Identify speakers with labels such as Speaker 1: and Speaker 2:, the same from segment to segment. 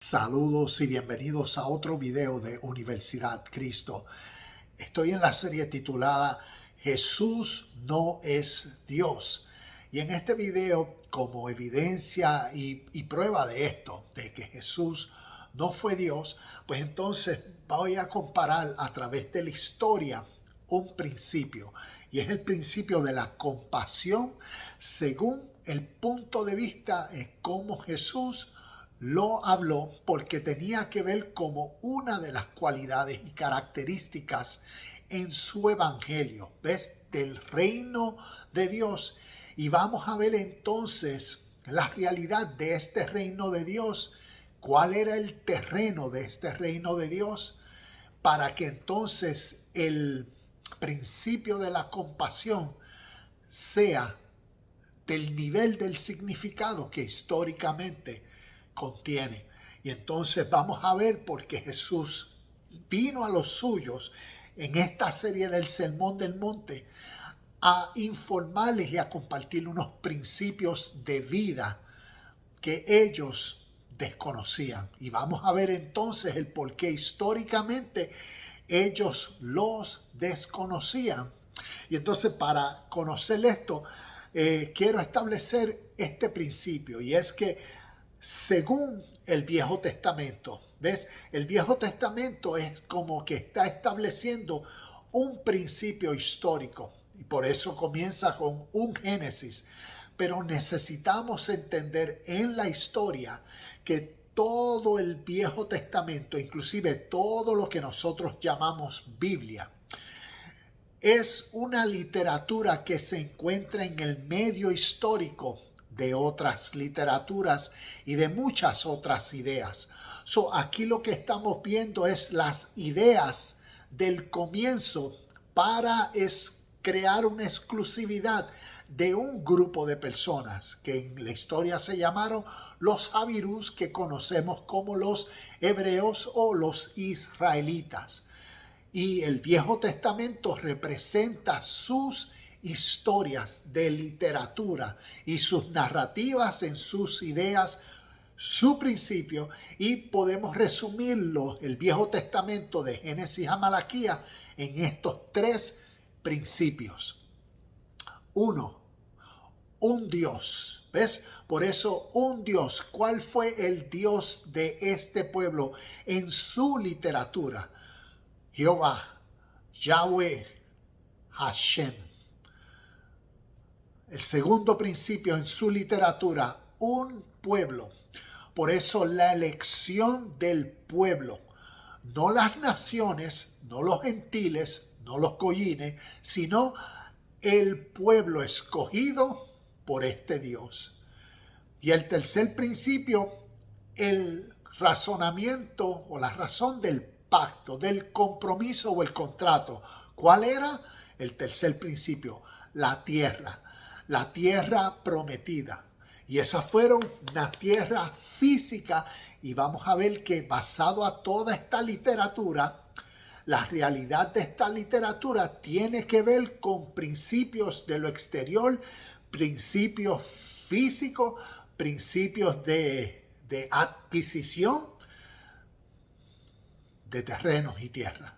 Speaker 1: Saludos y bienvenidos a otro video de Universidad Cristo. Estoy en la serie titulada Jesús no es Dios. Y en este video, como evidencia y prueba de esto, de que Jesús no fue Dios, pues entonces voy a comparar a través de la historia un principio. Y es el principio de la compasión según el punto de vista de cómo Jesús lo habló, porque tenía que ver como una de las cualidades y características en su evangelio, ¿ves? Del reino de Dios. Y vamos a ver entonces la realidad de este reino de Dios. ¿Cuál era el terreno de este reino de Dios? Para que entonces el principio de la compasión sea del nivel del significado que históricamente contiene. Y entonces vamos a ver por qué Jesús vino a los suyos en esta serie del Sermón del Monte a informarles y a compartir unos principios de vida que ellos desconocían. Y vamos a ver entonces el por qué históricamente ellos los desconocían. Y entonces, para conocer esto, quiero establecer este principio, y es que según el Viejo Testamento, ¿ves? El Viejo Testamento es como que está estableciendo un principio histórico, y por eso comienza con un Génesis. Pero necesitamos entender en la historia que todo el Viejo Testamento, inclusive todo lo que nosotros llamamos Biblia, es una literatura que se encuentra en el medio histórico de otras literaturas y de muchas otras ideas. Aquí lo que estamos viendo es las ideas del comienzo para crear una exclusividad de un grupo de personas que en la historia se llamaron los Habirús, que conocemos como los hebreos o los israelitas. Y el Viejo Testamento representa sus historias de literatura y sus narrativas en sus ideas, su principio, y podemos resumirlo, el Viejo Testamento de Génesis a Malaquías, en estos tres principios. Uno, un Dios. ¿Ves? Por eso, un Dios. ¿Cuál fue el Dios de este pueblo en su literatura? Jehová, Yahweh, Hashem. El segundo principio en su literatura, un pueblo. Por eso la elección del pueblo, no las naciones, no los gentiles, no los collines, sino el pueblo escogido por este Dios. Y el tercer principio, el razonamiento o la razón del pacto, del compromiso o el contrato. ¿Cuál era? El tercer principio, la tierra prometida. Y esas fueron una tierra física, y vamos a ver que basado a toda esta literatura, la realidad de esta literatura tiene que ver con principios de lo exterior, principios físicos, principios de adquisición de terrenos y tierra.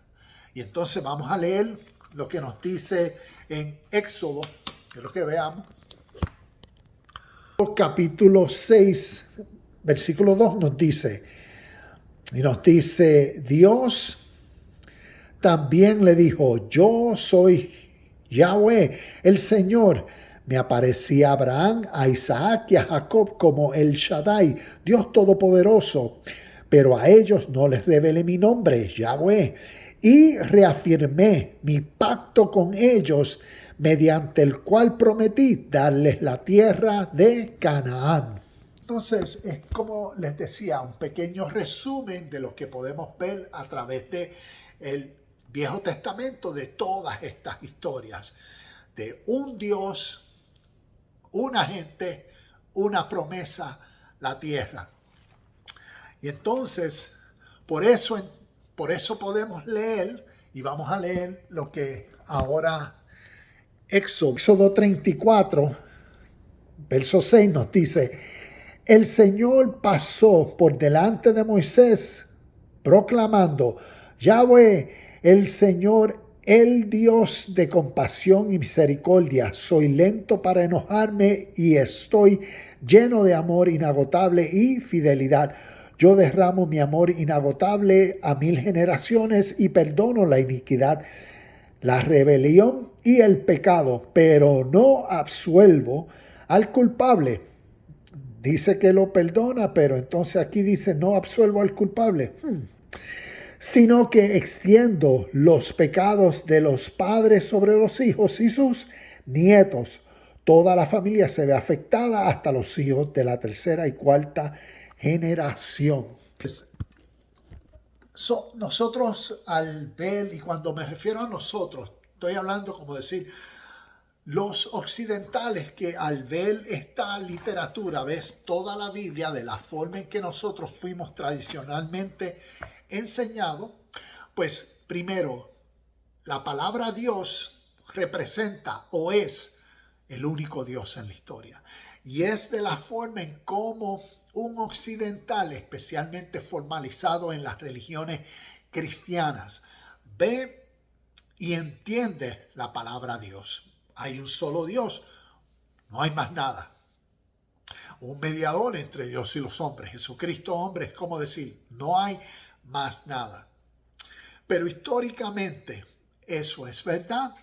Speaker 1: Y entonces vamos a leer lo que nos dice en Éxodo, que es lo que veamos. Capítulo 6, versículo 2 nos dice, Dios también le dijo, yo soy Yahweh, el Señor. Me aparecí a Abraham, a Isaac y a Jacob como el Shaddai, Dios Todopoderoso. Pero a ellos no les revelé mi nombre, Yahweh. Y reafirmé mi pacto con ellos, mediante el cual prometí darles la tierra de Canaán. Entonces, es como les decía, un pequeño resumen de lo que podemos ver a través del Viejo Testamento, de todas estas historias, de un Dios, una gente, una promesa, la tierra. Y entonces, por eso podemos leer, y vamos a leer lo que ahora Éxodo 34, verso 6 nos dice, El Señor pasó por delante de Moisés proclamando: Yahweh, el Señor, el Dios de compasión y misericordia. Soy lento para enojarme y estoy lleno de amor inagotable y fidelidad. Yo derramo mi amor inagotable a 1000 generaciones y perdono la iniquidad, la rebelión y el pecado, pero no absuelvo al culpable. Dice que lo perdona, pero entonces aquí dice no absuelvo al culpable. Sino que extiendo los pecados de los padres sobre los hijos y sus nietos. Toda la familia se ve afectada hasta los hijos de la tercera y cuarta generación. Nosotros al ver, y cuando me refiero a nosotros, estoy hablando como decir, los occidentales que al ver esta literatura, ves toda la Biblia de la forma en que nosotros fuimos tradicionalmente enseñados, pues primero, la palabra Dios representa o es el único Dios en la historia. Y es de la forma en cómo un occidental, especialmente formalizado en las religiones cristianas, ve y entiende la palabra Dios. Hay un solo Dios, no hay más nada. Un mediador entre Dios y los hombres, Jesucristo hombre, es como decir, no hay más nada. Pero históricamente eso es verdad.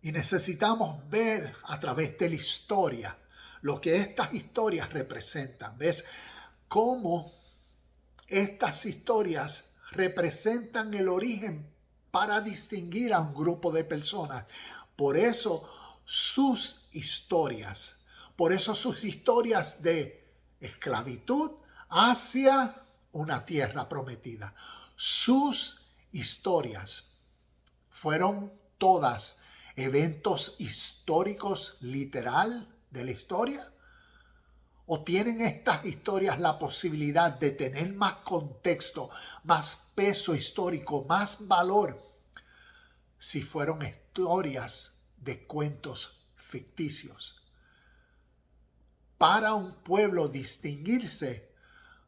Speaker 1: Y necesitamos ver a través de la historia lo que estas historias representan. ¿Ves cómo estas historias representan el origen para distinguir a un grupo de personas? Por eso sus historias de esclavitud hacia una tierra prometida. Sus historias fueron todas eventos históricos literal de la historia. ¿O tienen estas historias la posibilidad de tener más contexto, más peso histórico, más valor si fueron historias de cuentos ficticios? Para un pueblo distinguirse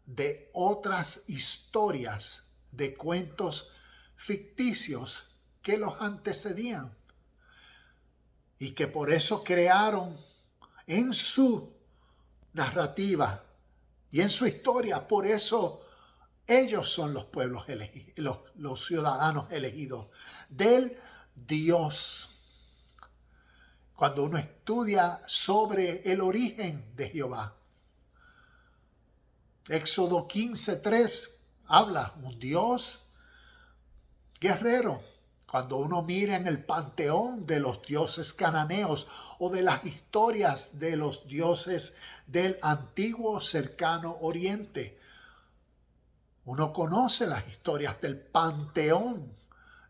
Speaker 1: de otras historias de cuentos ficticios que los antecedían y que por eso crearon en su narrativa y en su historia, por eso ellos son los pueblos elegidos, los ciudadanos elegidos del Dios. Cuando uno estudia sobre el origen de Jehová, Éxodo 15:3 habla un Dios guerrero. Cuando uno mira en el panteón de los dioses cananeos o de las historias de los dioses del antiguo cercano oriente, uno conoce las historias del panteón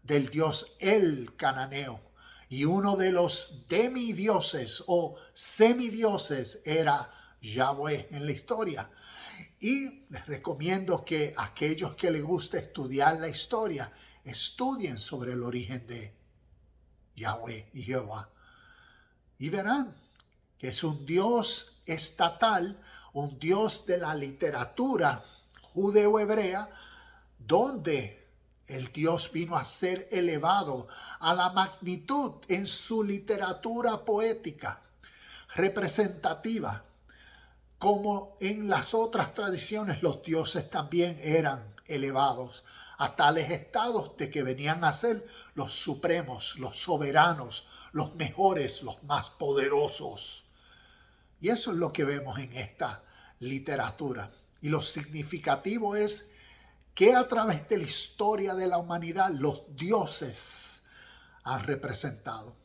Speaker 1: del dios El Cananeo. Y uno de los demidioses o semidioses era Yahweh en la historia. Y les recomiendo que aquellos que les gusta estudiar la historia, estudien sobre el origen de Yahweh y Jehová. Y verán que es un Dios estatal, un Dios de la literatura judeo-hebrea, donde el Dios vino a ser elevado a la magnitud en su literatura poética, representativa. Como en las otras tradiciones, los dioses también eran elevados a tales estados de que venían a ser los supremos, los soberanos, los mejores, los más poderosos. Y eso es lo que vemos en esta literatura. Y lo significativo es que a través de la historia de la humanidad, los dioses han representado.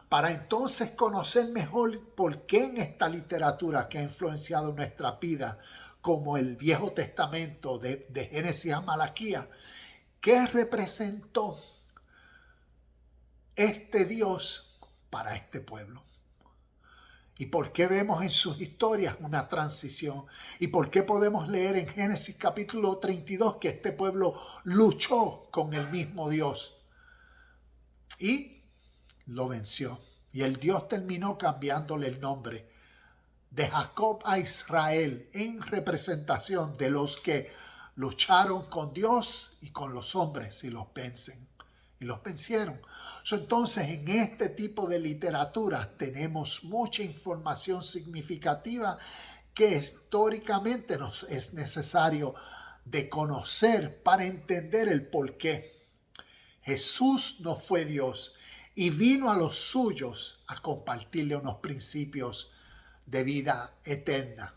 Speaker 1: Para entonces conocer mejor por qué en esta literatura que ha influenciado nuestra vida, como el Viejo Testamento de Génesis a Malaquía, ¿qué representó este Dios para este pueblo? ¿Y por qué vemos en sus historias una transición? ¿Y por qué podemos leer en Génesis capítulo 32 que este pueblo luchó con el mismo Dios y lo venció? Y el Dios terminó cambiándole el nombre de Jacob a Israel en representación de los que lucharon con Dios y con los hombres y los vencieron. Entonces, en este tipo de literatura tenemos mucha información significativa que históricamente nos es necesario de conocer para entender el porqué. Jesús no fue Dios y vino a los suyos a compartirle unos principios de vida eterna.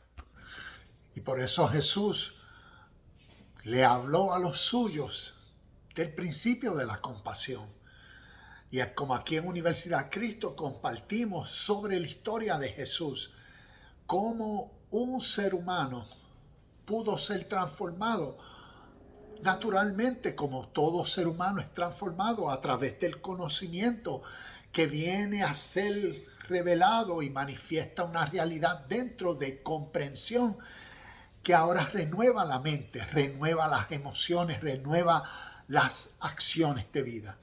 Speaker 1: Y por eso Jesús le habló a los suyos del principio de la compasión. Y como aquí en Universidad Cristo compartimos sobre la historia de Jesús, cómo un ser humano pudo ser transformado naturalmente, como todo ser humano es transformado a través del conocimiento que viene a ser revelado y manifiesta una realidad dentro de comprensión que ahora renueva la mente, renueva las emociones, renueva las acciones de vida.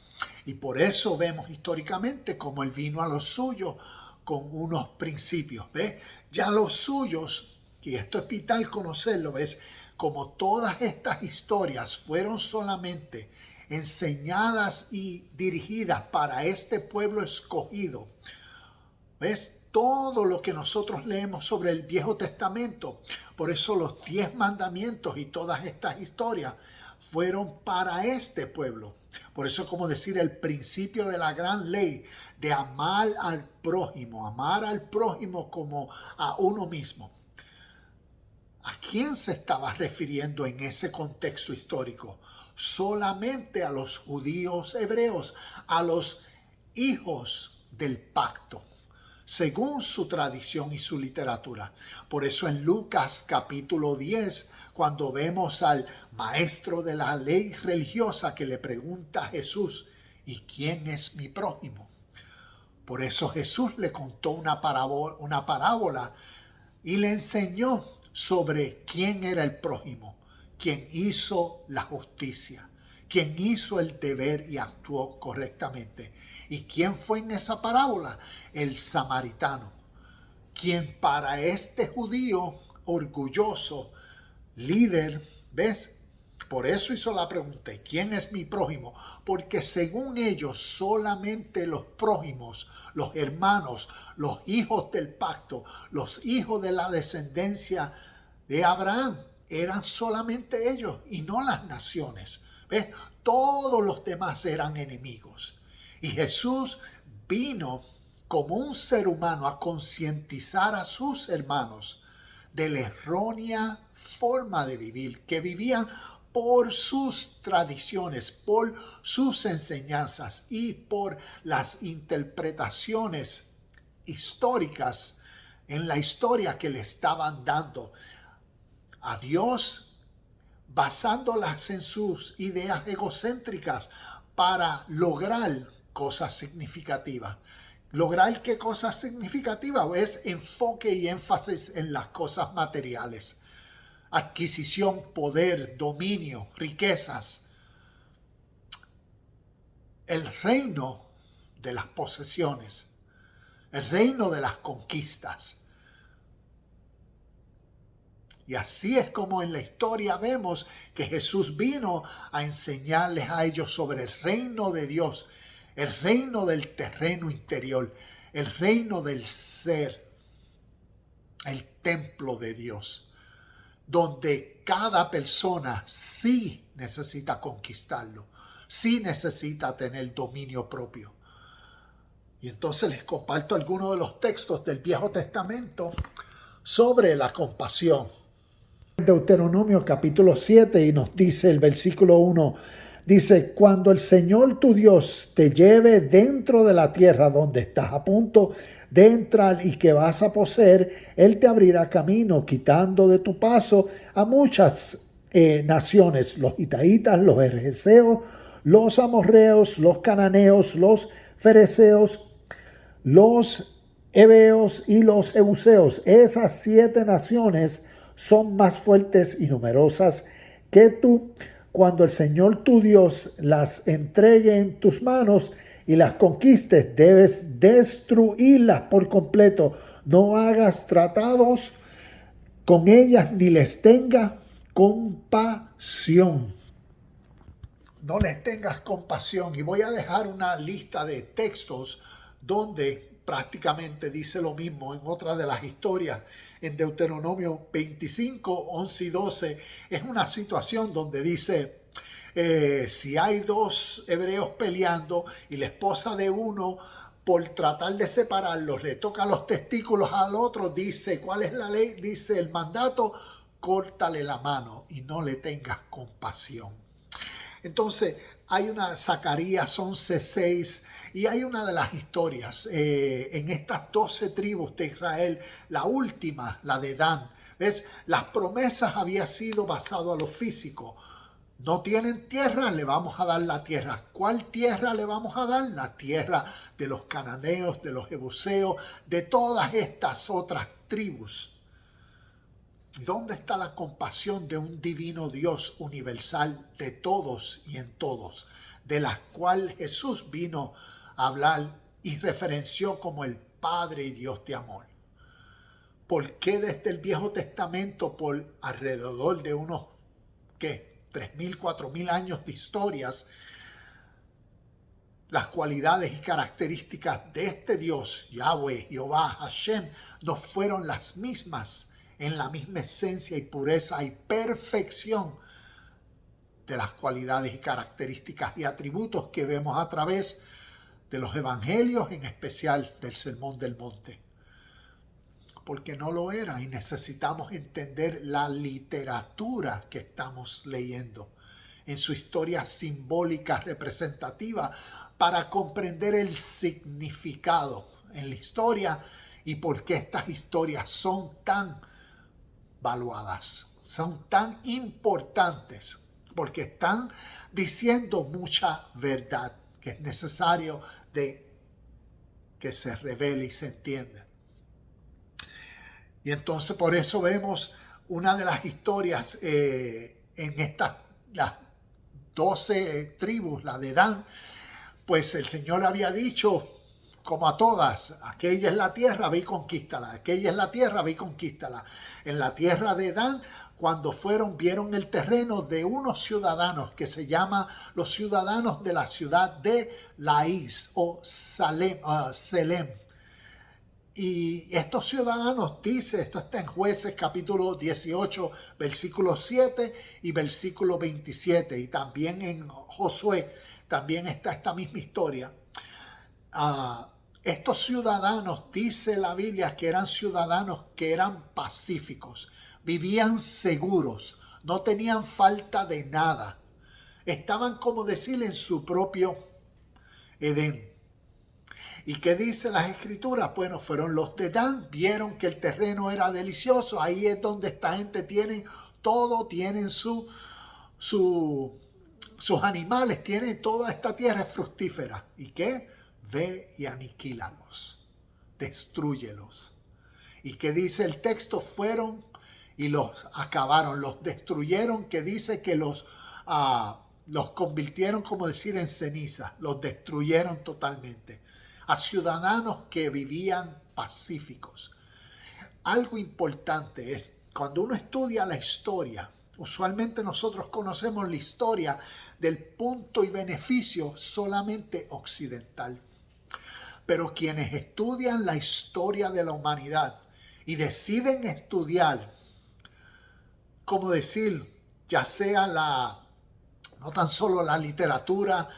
Speaker 1: Y por eso vemos históricamente como Él vino a los suyos con unos principios, ¿ves? Ya los suyos, y esto es vital conocerlo, ¿ves? Como todas estas historias fueron solamente enseñadas y dirigidas para este pueblo escogido, ¿ves? Todo lo que nosotros leemos sobre el Viejo Testamento, por eso los 10 mandamientos y todas estas historias fueron para este pueblo. Por eso, como decir, el principio de la gran ley de amar al prójimo como a uno mismo. ¿A quién se estaba refiriendo en ese contexto histórico? Solamente a los judíos hebreos, a los hijos del pacto, según su tradición y su literatura. Por eso en Lucas capítulo 10, cuando vemos al maestro de la ley religiosa que le pregunta a Jesús, ¿y quién es mi prójimo? Por eso Jesús le contó una parábola y le enseñó sobre quién era el prójimo, quien hizo la justicia, quien hizo el deber y actuó correctamente. ¿Y quién fue en esa parábola? El samaritano, quien para este judío orgulloso, líder, ¿ves? Por eso hizo la pregunta, ¿quién es mi prójimo? Porque según ellos solamente los prójimos, los hermanos, los hijos del pacto, los hijos de la descendencia de Abraham, eran solamente ellos y no las naciones. ¿Ves? Todos los demás eran enemigos. Y Jesús vino como un ser humano a concientizar a sus hermanos de la errónea forma de vivir, que vivían por sus tradiciones, por sus enseñanzas y por las interpretaciones históricas en la historia que le estaban dando a Dios, basándolas en sus ideas egocéntricas para lograr cosas significativas. ¿Lograr qué cosas significativas? Es enfoque y énfasis en las cosas materiales. Adquisición, poder, dominio, riquezas. El reino de las posesiones. El reino de las conquistas. Y así es como en la historia vemos que Jesús vino a enseñarles a ellos sobre el reino de Dios, el reino del terreno interior, el reino del ser, el templo de Dios, donde cada persona sí necesita conquistarlo, sí necesita tener dominio propio. Y entonces les comparto algunos de los textos del Viejo Testamento sobre la compasión. Deuteronomio capítulo 7 y nos dice el versículo 1, dice, cuando el Señor tu Dios te lleve dentro de la tierra donde estás a punto de entrar y que vas a poseer, Él te abrirá camino quitando de tu paso a muchas naciones, los hitaitas, los jerjeseos, los amorreos, los cananeos, los fereceos, los heveos y los jebuseos. Esas 7 naciones son más fuertes y numerosas que tú. Cuando el Señor tu Dios las entregue en tus manos y las conquistes, debes destruirlas por completo. No hagas tratados con ellas ni les tengas compasión. No les tengas compasión. Y voy a dejar una lista de textos donde prácticamente dice lo mismo en otra de las historias. En Deuteronomio 25, 11 y 12 es una situación donde dice, si hay dos hebreos peleando y la esposa de uno, por tratar de separarlos, le toca los testículos al otro, dice, ¿cuál es la ley? Dice el mandato, córtale la mano y no le tengas compasión. Entonces, hay una Zacarías 11:6 y hay una de las historias en estas 12 tribus de Israel, la última, la de Dan. ¿Ves? Las promesas habían sido basadas a lo físico. No tienen tierra, le vamos a dar la tierra. ¿Cuál tierra le vamos a dar? La tierra de los cananeos, de los jebuseos, de todas estas otras tribus. ¿Dónde está la compasión de un divino Dios universal de todos y en todos, de la cual Jesús vino a hablar y referenció como el Padre y Dios de amor? ¿Por qué desde el Viejo Testamento, por alrededor de unos, 3.000, 4.000 años de historias, las cualidades y características de este Dios, Yahweh, Jehová, Hashem, no fueron las mismas en la misma esencia y pureza y perfección de las cualidades y características y atributos que vemos a través de los evangelios, en especial del Sermón del Monte? Porque no lo era y necesitamos entender la literatura que estamos leyendo en su historia simbólica representativa para comprender el significado en la historia y por qué estas historias son tan valuadas, son tan importantes, porque están diciendo mucha verdad que es necesario de que se revele y se entienda. Y entonces por eso vemos una de las historias en estas, las 12 tribus, la de Dan, pues el Señor había dicho, como a todas, aquella es la tierra, ve y conquístala, aquella es la tierra, ve y conquístala. En la tierra de Dan, cuando fueron, vieron el terreno de unos ciudadanos que se llama los ciudadanos de la ciudad de Laís o Selem. Y estos ciudadanos, dice, esto está en Jueces capítulo 18, versículo 7 y versículo 27. Y también en Josué, también está esta misma historia. Estos ciudadanos, dice la Biblia, que eran ciudadanos que eran pacíficos, vivían seguros, no tenían falta de nada. Estaban, como decir, en su propio Edén. ¿Y qué dicen las escrituras? Bueno, fueron los de Dan, vieron que el terreno era delicioso, ahí es donde esta gente tiene todo, tienen sus animales, tienen toda esta tierra fructífera. ¿Y qué? Ve y aniquílalos, destrúyelos. ¿Y qué dice el texto? Fueron y los acabaron, los destruyeron, que dice que los convirtieron, como decir, en ceniza, los destruyeron totalmente. A ciudadanos que vivían pacíficos. Algo importante es, cuando uno estudia la historia, usualmente nosotros conocemos la historia del punto y beneficio solamente occidental. Pero quienes estudian la historia de la humanidad y deciden estudiar, como decir, ya sea no tan solo la literatura,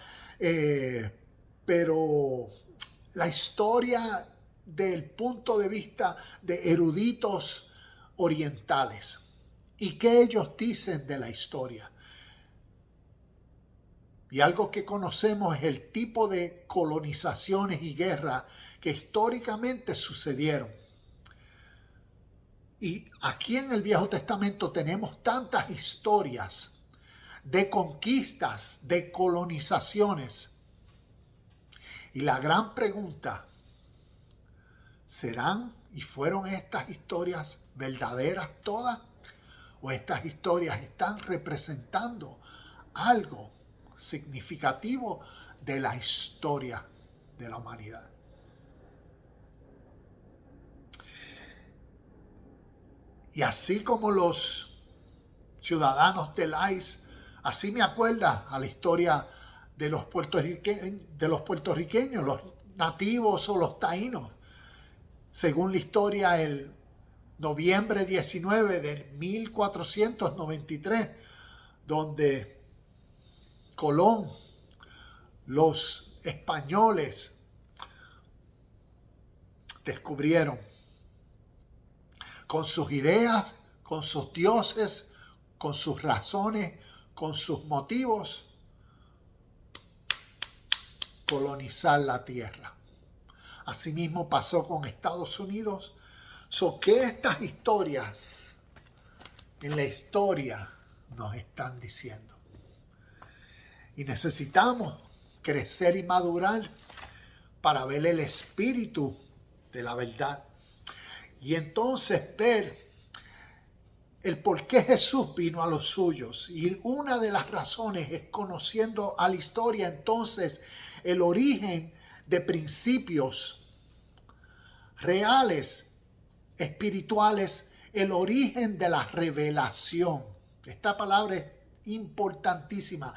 Speaker 1: pero la historia del punto de vista de eruditos orientales y qué ellos dicen de la historia. Y algo que conocemos es el tipo de colonizaciones y guerras que históricamente sucedieron. Y aquí en el Viejo Testamento tenemos tantas historias de conquistas, de colonizaciones. Y la gran pregunta, ¿serán y fueron estas historias verdaderas todas? ¿O estas historias están representando algo significativo de la historia de la humanidad? Y así como los ciudadanos del ICE, así me acuerda a la historia de los puertorriqueños, los nativos o los taínos. Según la historia, el noviembre 19 de 1493, donde Colón, los españoles descubrieron con sus ideas, con sus dioses, con sus razones, con sus motivos, colonizar la tierra. Asimismo pasó con Estados Unidos. ¿Qué estas historias en la historia nos están diciendo? Y necesitamos crecer y madurar para ver el espíritu de la verdad. Y entonces ver el por qué Jesús vino a los suyos. Y una de las razones es conociendo a la historia, entonces, el origen de principios reales, espirituales, el origen de la revelación. Esta palabra es importantísima.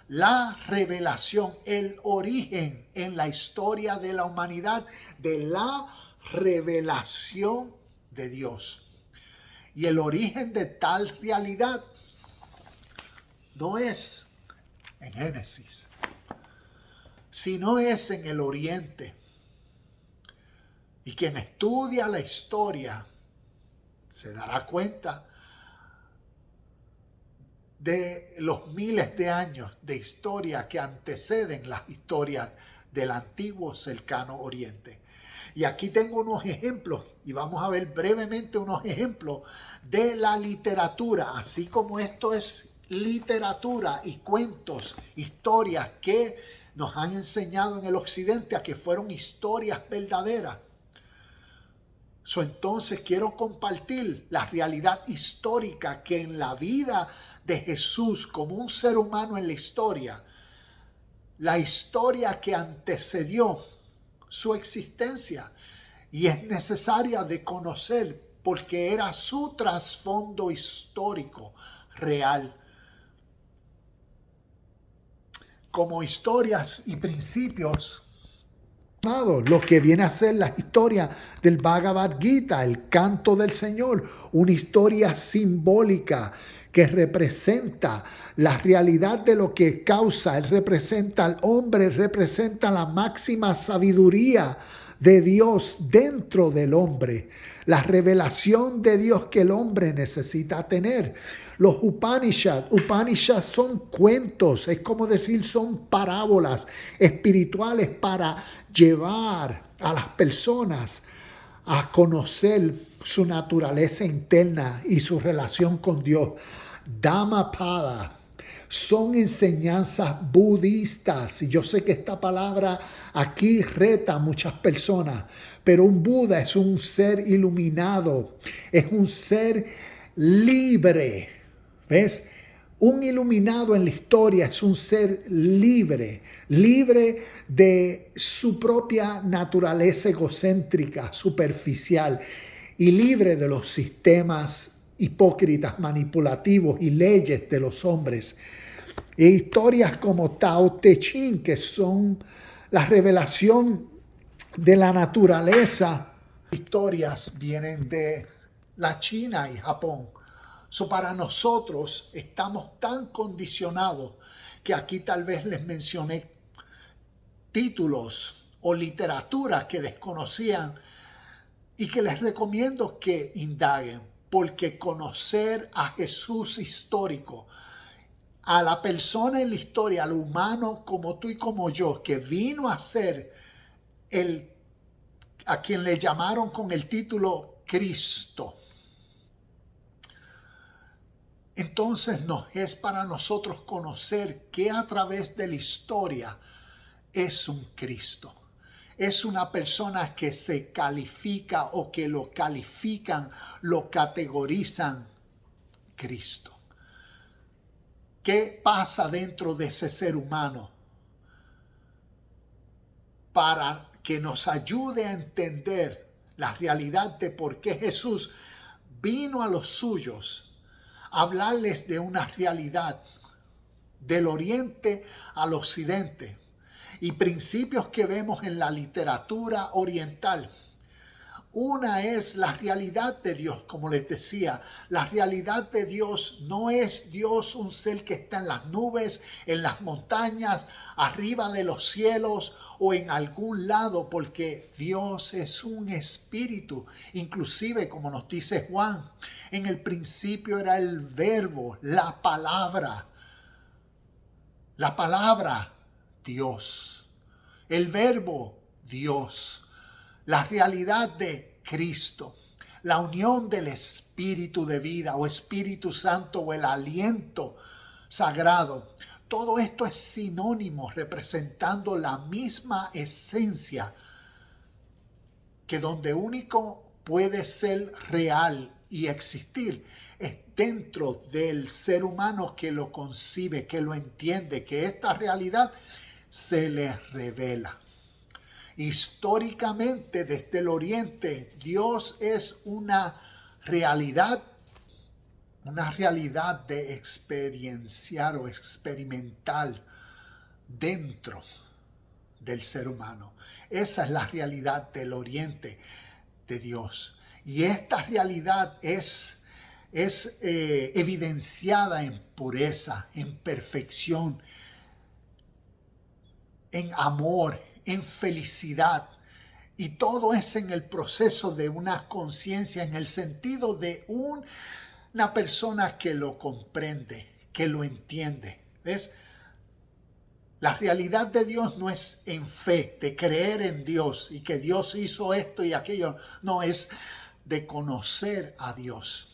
Speaker 1: La revelación, el origen en la historia de la humanidad de la revelación de Dios. Y el origen de tal realidad no es en Génesis, sino es en el Oriente. Y quien estudia la historia se dará cuenta de los miles de años de historia que anteceden las historias del antiguo cercano Oriente. Y aquí tengo unos ejemplos, y vamos a ver brevemente unos ejemplos de la literatura, así como esto es literatura y cuentos, historias que nos han enseñado en el occidente a que fueron historias verdaderas. Entonces quiero compartir la realidad histórica que en la vida de Jesús como un ser humano en la historia que antecedió su existencia, y es necesaria de conocer porque era su trasfondo histórico real. Como historias y principios, lo que viene a ser la historia del Bhagavad Gita, el canto del Señor, una historia simbólica que representa la realidad de lo que causa. Él representa al hombre, representa la máxima sabiduría de Dios dentro del hombre, la revelación de Dios que el hombre necesita tener. Los Upanishads son cuentos, es como decir, son parábolas espirituales para llevar a las personas a conocer su naturaleza interna y su relación con Dios. Dhammapada son enseñanzas budistas. Y yo sé que esta palabra aquí reta a muchas personas, pero un Buda es un ser iluminado, es un ser libre. ¿Ves? Un iluminado en la historia es un ser libre, libre de su propia naturaleza egocéntrica, superficial, y libre de los sistemas hipócritas, manipulativos y leyes de los hombres. E historias como Tao Te Ching, que son la revelación de la naturaleza. Historias vienen de la China y Japón. Para nosotros estamos tan condicionados que aquí tal vez les mencioné títulos o literatura que desconocían y que les recomiendo que indaguen, porque conocer a Jesús histórico, a la persona en la historia, al humano como tú y como yo, que vino a ser a quien le llamaron con el título Cristo. Entonces es para nosotros conocer que a través de la historia es un Cristo. Es una persona que se califica o que lo califican, lo categorizan Cristo. ¿Qué pasa dentro de ese ser humano? Para que nos ayude a entender la realidad de por qué Jesús vino a los suyos a hablarles de una realidad del oriente al occidente y principios que vemos en la literatura oriental. Una es la realidad de Dios, como les decía. La realidad de Dios no es Dios un ser que está en las nubes, en las montañas, arriba de los cielos o en algún lado, porque Dios es un espíritu. Inclusive, como nos dice Juan, en el principio era el verbo, la palabra, Dios. El verbo, Dios. La realidad de Cristo, la unión del Espíritu de vida o Espíritu Santo o el aliento sagrado. Todo esto es sinónimo representando la misma esencia que donde único puede ser real y existir es dentro del ser humano que lo concibe, que lo entiende, que esta realidad se le revela. Históricamente, desde el oriente, Dios es una realidad de experienciar o experimental dentro del ser humano. Esa es la realidad del oriente de Dios. Y esta realidad es evidenciada en pureza, en perfección, en amor, en felicidad, y todo es en el proceso de una conciencia, en el sentido de una persona que lo comprende, que lo entiende. ¿Ves? La realidad de Dios no es en fe, de creer en Dios y que Dios hizo esto y aquello. No, es de conocer a Dios.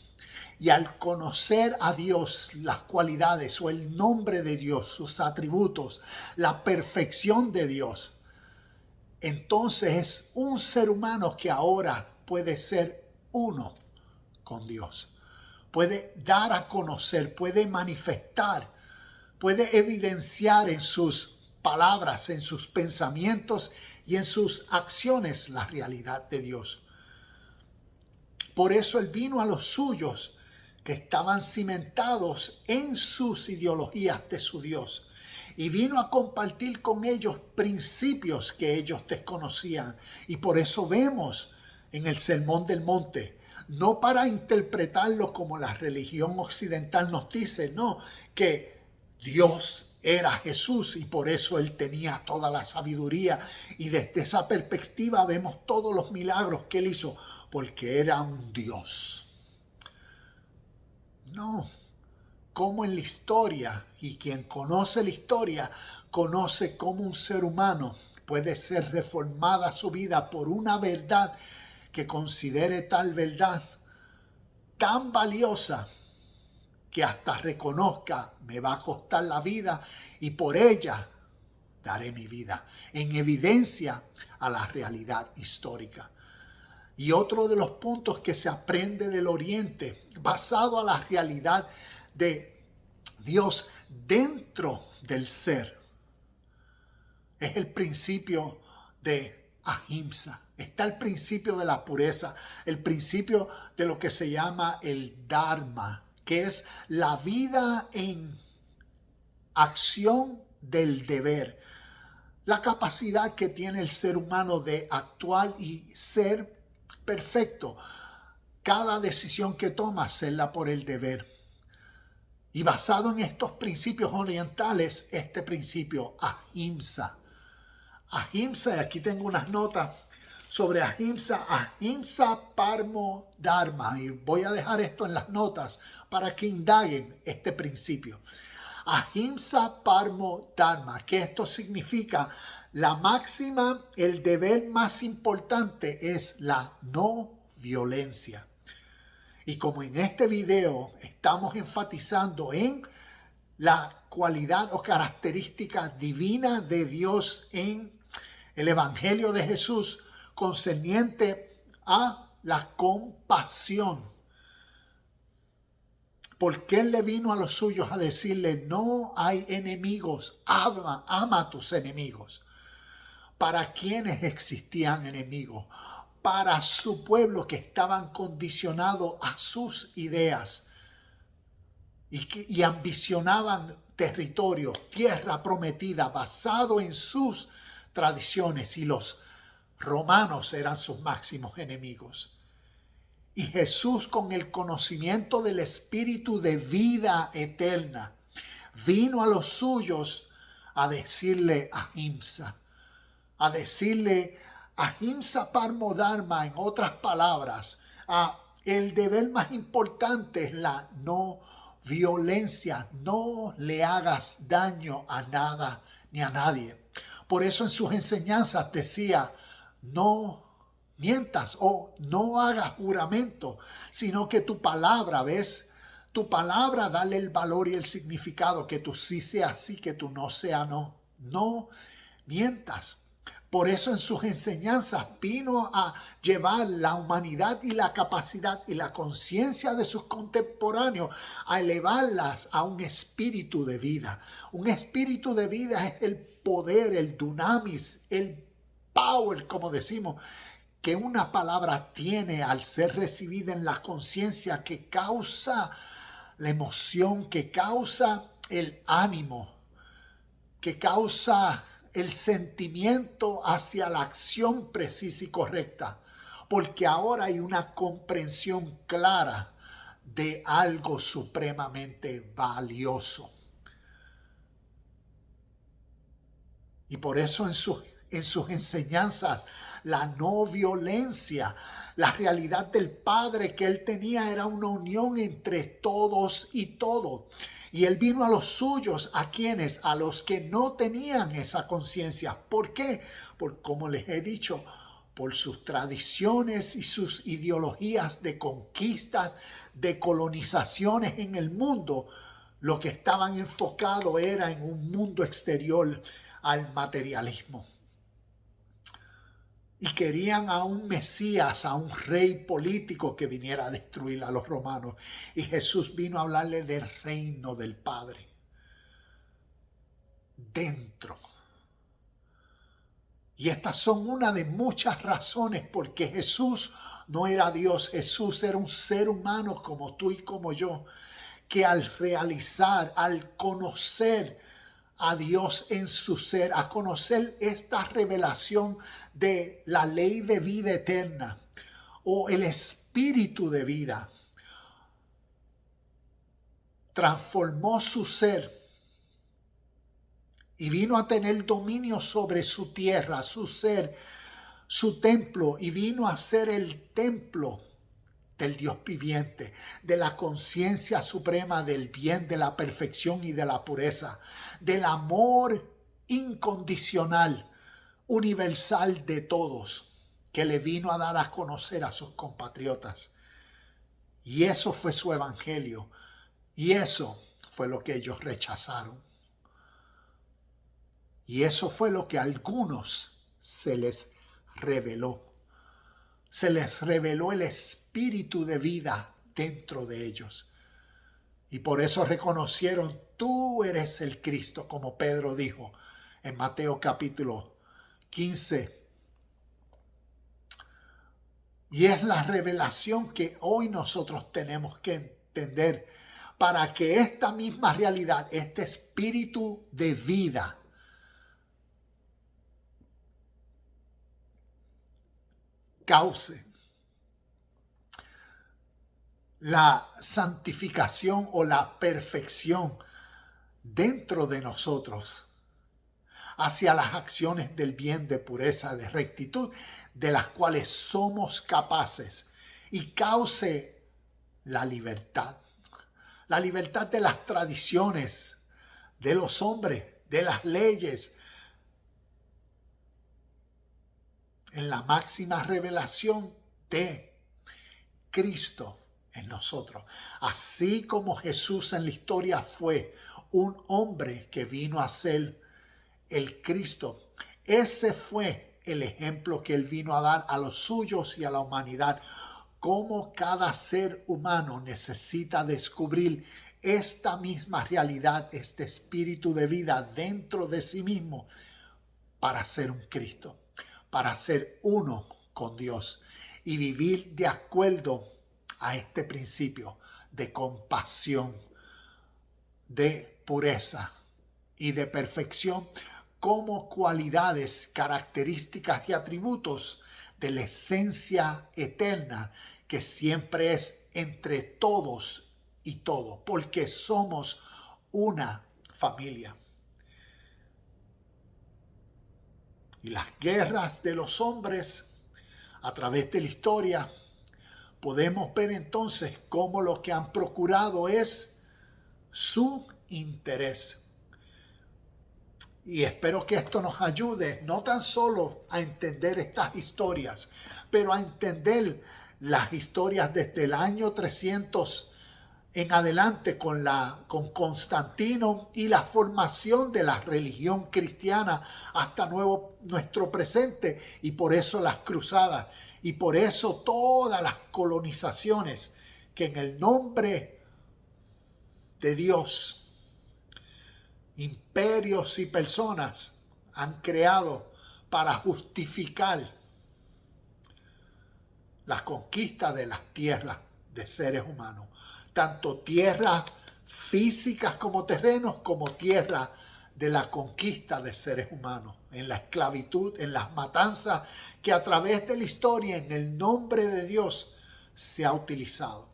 Speaker 1: Y al conocer a Dios, las cualidades o el nombre de Dios, sus atributos, la perfección de Dios, entonces es un ser humano que ahora puede ser uno con Dios. Puede dar a conocer, puede manifestar, puede evidenciar en sus palabras, en sus pensamientos y en sus acciones la realidad de Dios. Por eso Él vino a los suyos que estaban cimentados en sus ideologías de su Dios. Y vino a compartir con ellos principios que ellos desconocían. Y por eso vemos en el Sermón del Monte, no para interpretarlo como la religión occidental nos dice, no, que Dios era Jesús y por eso Él tenía toda la sabiduría. Y desde esa perspectiva vemos todos los milagros que Él hizo, porque era un Dios. No. Como en la historia, y quien conoce la historia, conoce cómo un ser humano puede ser reformada su vida por una verdad que considere tal verdad tan valiosa que hasta reconozca, me va a costar la vida y por ella daré mi vida, en evidencia a la realidad histórica. Y otro de los puntos que se aprende del Oriente, basado a la realidad de Dios dentro del ser, es el principio de ahimsa. Está el principio de la pureza, el principio de lo que se llama el Dharma, que es la vida en acción del deber. La capacidad que tiene el ser humano de actuar y ser perfecto. Cada decisión que toma, hacerla por el deber. Y basado en estos principios orientales, este principio ahimsa. Ahimsa, y aquí tengo unas notas sobre ahimsa, ahimsa parmo dharma. Y voy a dejar esto en las notas para que indaguen este principio. Ahimsa parmo dharma, que esto significa la máxima, el deber más importante es la no violencia. Y como en este video estamos enfatizando en la cualidad o característica divina de Dios en el Evangelio de Jesús concerniente a la compasión. Porque Él le vino a los suyos a decirle, no hay enemigos, ama a tus enemigos. ¿Para quiénes existían enemigos? para su pueblo que estaban condicionados a sus ideas y ambicionaban territorio, tierra prometida, basado en sus tradiciones, y los romanos eran sus máximos enemigos. Y Jesús, con el conocimiento del Espíritu de vida eterna, vino a los suyos a decirle ahimsa, ahimsa parmo dharma, en otras palabras, el deber más importante es la no violencia. No le hagas daño a nada ni a nadie. Por eso en sus enseñanzas decía, no mientas o no hagas juramento, sino que tu palabra, ¿ves? Tu palabra, dale el valor y el significado, que tú sí sea sí, que tú no sea no. No mientas. Por eso en sus enseñanzas vino a llevar la humanidad y la capacidad y la conciencia de sus contemporáneos, a elevarlas a un espíritu de vida. Un espíritu de vida es el poder, el dunamis, el power, como decimos, que una palabra tiene al ser recibida en la conciencia, que causa la emoción, que causa el ánimo, que causa el sentimiento hacia la acción precisa y correcta, porque ahora hay una comprensión clara de algo supremamente valioso. Y por eso en sus enseñanzas, la no violencia, la realidad del Padre que él tenía era una unión entre todos y todo. Y él vino a los suyos, ¿a quiénes? A los que no tenían esa conciencia. ¿Por qué? Por, como les he dicho, por sus tradiciones y sus ideologías de conquistas, de colonizaciones en el mundo. Lo que estaban enfocados era en un mundo exterior al materialismo. Y querían a un Mesías, a un rey político que viniera a destruir a los romanos. Y Jesús vino a hablarle del reino del Padre. Dentro. Y estas son una de muchas razones porque Jesús no era Dios. Jesús era un ser humano como tú y como yo, que al realizar, al conocer a Dios en su ser, a conocer esta revelación de la ley de vida eterna o el espíritu de vida, transformó su ser y vino a tener dominio sobre su tierra, su ser, su templo, y vino a ser el templo del Dios viviente, de la conciencia suprema del bien, de la perfección y de la pureza, del amor incondicional, universal de todos, que le vino a dar a conocer a sus compatriotas. Y eso fue su evangelio, y eso fue lo que ellos rechazaron. Y eso fue lo que a algunos se les reveló. Se les reveló el espíritu de vida dentro de ellos. Y por eso reconocieron, tú eres el Cristo, como Pedro dijo en Mateo capítulo 15. Y es la revelación que hoy nosotros tenemos que entender para que esta misma realidad, este espíritu de vida, cause la santificación o la perfección dentro de nosotros hacia las acciones del bien, de pureza, de rectitud, de las cuales somos capaces, y cause la libertad de las tradiciones, de los hombres, de las leyes, en la máxima revelación de Cristo en nosotros. Así como Jesús en la historia fue un hombre que vino a ser el Cristo, ese fue el ejemplo que él vino a dar a los suyos y a la humanidad. Cómo cada ser humano necesita descubrir esta misma realidad, este espíritu de vida dentro de sí mismo para ser un Cristo, para ser uno con Dios y vivir de acuerdo a este principio de compasión, de pureza y de perfección como cualidades, características y atributos de la esencia eterna que siempre es entre todos y todo, porque somos una familia. Y las guerras de los hombres a través de la historia podemos ver entonces cómo lo que han procurado es su interés. Y espero que esto nos ayude no tan solo a entender estas historias, pero a entender las historias desde el año 300 en adelante con Constantino y la formación de la religión cristiana hasta nuestro presente, y por eso las cruzadas y por eso todas las colonizaciones que en el nombre de Dios imperios y personas han creado para justificar la conquista de las tierras de seres humanos, tanto tierras físicas como terrenos, como tierras de la conquista de seres humanos, en la esclavitud, en las matanzas que a través de la historia en el nombre de Dios se ha utilizado.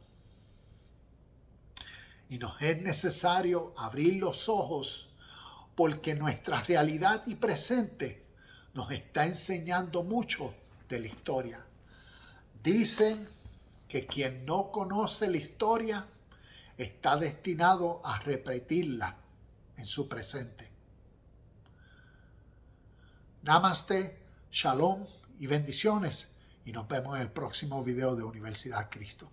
Speaker 1: Y nos es necesario abrir los ojos porque nuestra realidad y presente nos está enseñando mucho de la historia. Dicen que quien no conoce la historia está destinado a repetirla en su presente. Namaste, shalom y bendiciones. Y nos vemos en el próximo video de Universidad Cristo.